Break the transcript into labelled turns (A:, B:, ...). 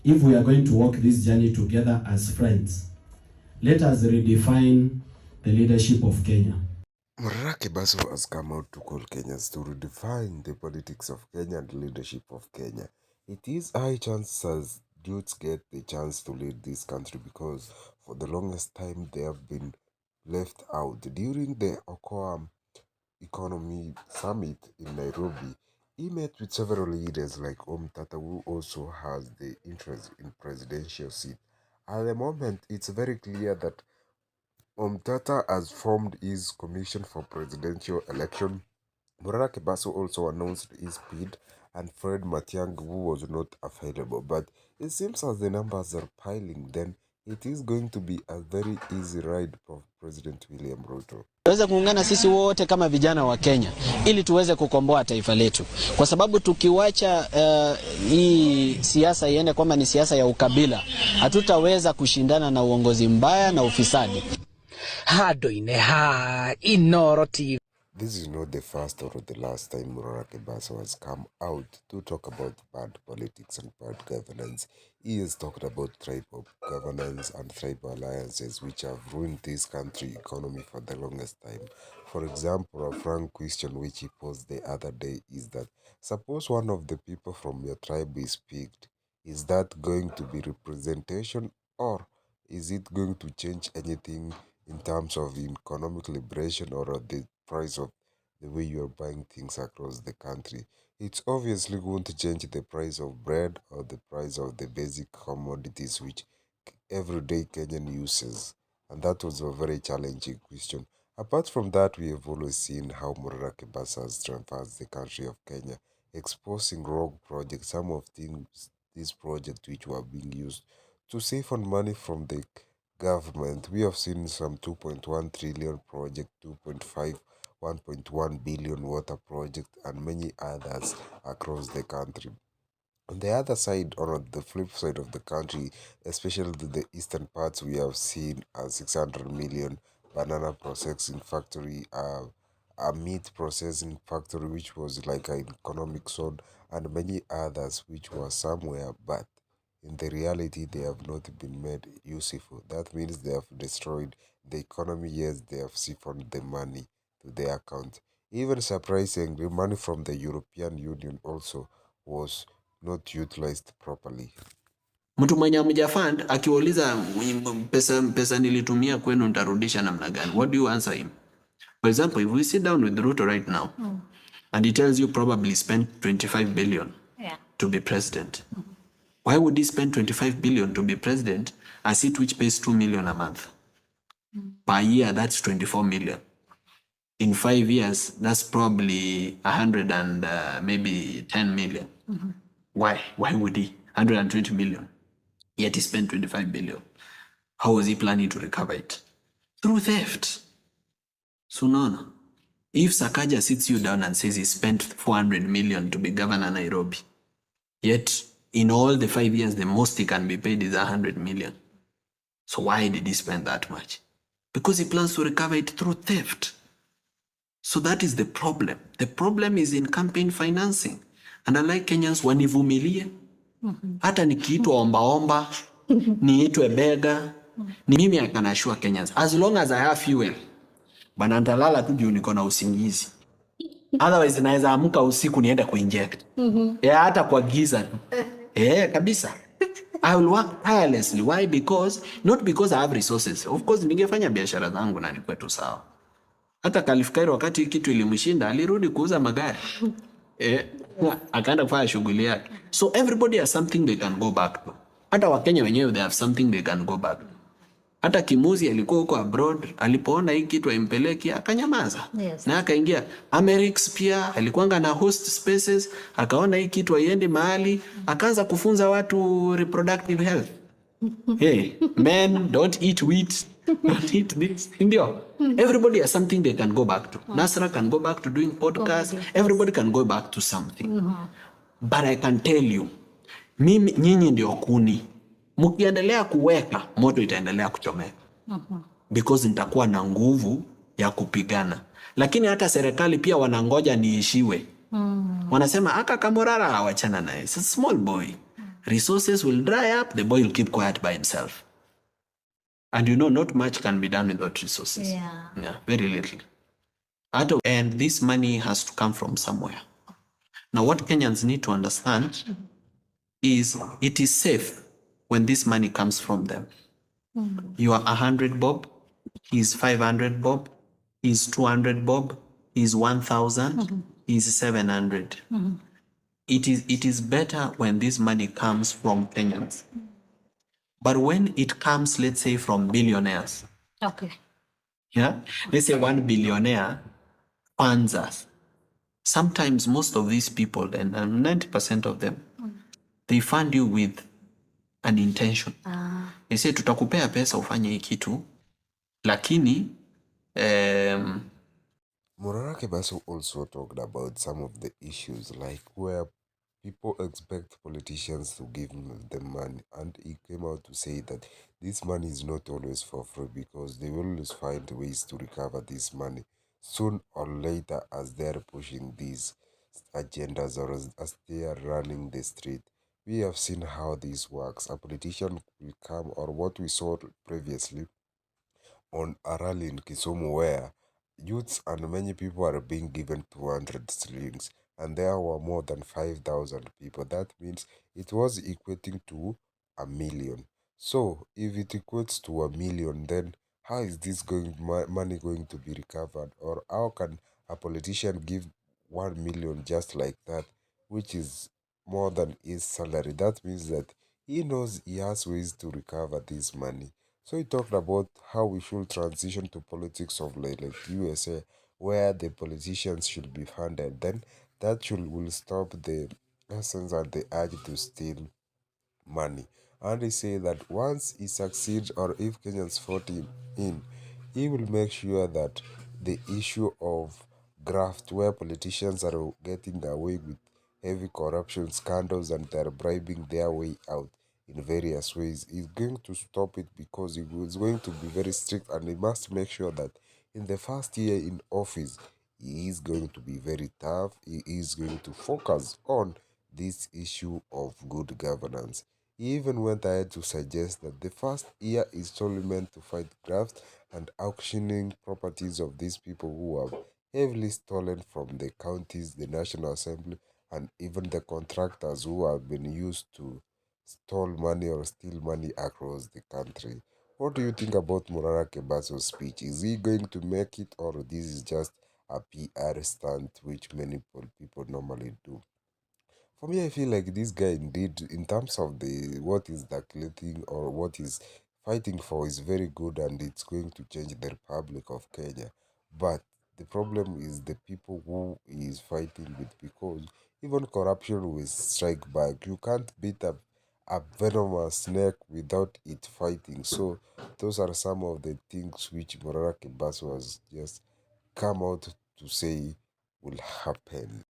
A: if we are going to walk this journey together as friends, let us redefine the leadership of Kenya.
B: Morara Kebaso has come out to call Kenyans to redefine the politics of Kenya and the leadership of Kenya. It is high chance as youths get the chance to lead this country because for the longest time they have been left out. During the Okoa Economy Summit in Nairobi, he met with several leaders like Tata, who also has the interest in presidential seat. At the moment, it's very clear that Tata has formed his commission for presidential election. Morara Kebaso also announced his bid, and Fred Matiang'i, who was not available. But it seems as the numbers are piling, then it is going to be a very easy ride for President William Ruto.
C: Tuweze kuungana sisi wote kama vijana wa Kenya ili tuweze kukomboa taifa letu, kwa sababu tukiwacha hii siasa iende kwamba ni siasa ya ukabila, hatutaweza kushindana na uongozi mbaya na ufisadi.
B: This is not the first or the last time Morara Kebaso has come out to talk about bad politics and bad governance. He has talked about tribal governance and tribal alliances which have ruined this country economy for the longest time. For example, a frank question which he posed the other day is that, suppose one of the people from your tribe is picked, is that going to be representation, or is it going to change anything in terms of economic liberation or the price of the way you are buying things across the country? It's obviously going to change the price of bread or the price of the basic commodities which everyday Kenyan uses. And that was a very challenging question. Apart from that, we have always seen how Morara Kebaso has traversed the country of Kenya, exposing rogue projects, some of these projects which were being used to save on money from the government. We have seen some 2.1 trillion project, 2.5, 1.1 billion water project, and many others across the country. On the other side, or on the flip side of the country, especially the eastern parts, we have seen a 600 million banana processing factory, a meat processing factory, which was like an economic zone, and many others which were somewhere, but in the reality, they have not been made useful. That means they have destroyed the economy. Yes, they have siphoned the money to their account. Even surprisingly, money from the European Union also was not utilized properly.
D: Mtu mwenye mjafund akiuliza pesa nilitumia kwenu nitarudisha namna gani? What do you answer him? For example, if we sit down with Ruto right now and he tells you probably spent 25 billion to be president. Why would he spend 25 billion to be president, a seat which pays 2 million a month? Per year, that's 24 million. In 5 years, that's probably 100 and maybe 10 million. Why? Why would he? 120 million. Yet he spent 25 billion. How was he planning to recover it? Through theft. So no. If Sakaja sits you down and says he spent 400 million to be governor Nairobi, yet in all the 5 years, the most he can be paid is 100 million. So why did he spend that much? Because he plans to recover it through theft. So that is the problem. The problem is in campaign financing. And unlike Kenyans, wanivumilie. Hata nikiitwa omba, niitwe bega, ni mimi I can assure Kenyans, as long as I have fuel, bana nitalala tu juu niko na usingizi. Otherwise naweza amka usiku nienda kuinject. Hata kwa giza. Kabisa. I will work tirelessly. Why? Not because I have resources. Of course, ningefanya biashara zangu na nikuwe tu sawa. Hata Kalifkairo wakati kitu ilimshinda, alirudi kuuza magari. Akaenda kufanya shughuli yake. So everybody has something they can go back to. Hata Wakenya wenyewe they have something they can go back to. Hata Kimuzi alikuwa huko abroad, alipoona hii kitu impeleki akanyamaza. Yes. Na akaingia Amerix pia alikuanga na host spaces, akaona hii kitu iende mahali, akaanza kufunza watu reproductive health. Hey, men don't eat wheat, don't eat this. Ndio. Everybody has something they can go back to. Nasra can go back to doing podcasts. Everybody can go back to something. But I can tell you, mimi nyinyi ndio kuni. Mkiendelea kuweka, moto itaendelea kuchomeka. Because nitakuwa na nguvu ya kupigana. Lakini hata serikali pia wanangoja niishiwe. Wanasema aka Morara hawachana naye. It's a small boy. Resources will dry up, the boy will keep quiet by himself. And not much can be done without resources. Yeah, very little. And this money has to come from somewhere. Now, what Kenyans need to understand is it is safe when this money comes from them. You are 100 bob, he's 500 bob, he's 200 bob, he's 1,000, he's 700. It is better when this money comes from Kenyans. But when it comes, let's say, from billionaires,
E: Okay.
D: yeah, let's say one billionaire funds us. Sometimes most of these people, and 90% of them, they fund you with an intention. They say tutakupea pesa ufanye hii kitu, lakini
B: Morara Kebaso also talked about some of the issues like where people expect politicians to give them money, and he came out to say that this money is not always for free because they will always find ways to recover this money soon or later as they are pushing these agendas or as they are running the street. We have seen how this works. A politician will come, or what we saw previously on a rally in Kisumu where youths and many people are being given 200 shillings, and there were more than 5,000 people. That means it was equating to a million. So if it equates to a million, then how is this money going to be recovered? Or how can a politician give 1 million just like that, which is more than his salary? That means that he knows he has ways to recover this money. So he talked about how we should transition to politics of like USA, where the politicians should be funded. Then that should will stop the essence and the urge to steal money. And he say that once he succeeds, or if Kenyans vote him in, he will make sure that the issue of graft, where politicians are getting away with heavy corruption scandals and they're bribing their way out in various ways, is going to stop it because he is going to be very strict, and he must make sure that in the first year in office he is going to be very tough. He is going to focus on this issue of good governance. He even went ahead to suggest that the first year is solely meant to fight graft and auctioning properties of these people who have heavily stolen from the counties, the National Assembly, and even the contractors who have been used to stole money or steal money across the country. What do you think about Morara Kebaso's speech? Is he going to make it, or this is just a PR stunt which many people normally do? For me, I feel like this guy indeed, in terms of the what is calculating or what is fighting for, is very good, and it's going to change the Republic of Kenya. But the problem is the people who he is fighting with, because even corruption will strike back. You can't beat a venomous snake without it fighting. So those are some of the things which Morara Kibas was just come out to say will happen.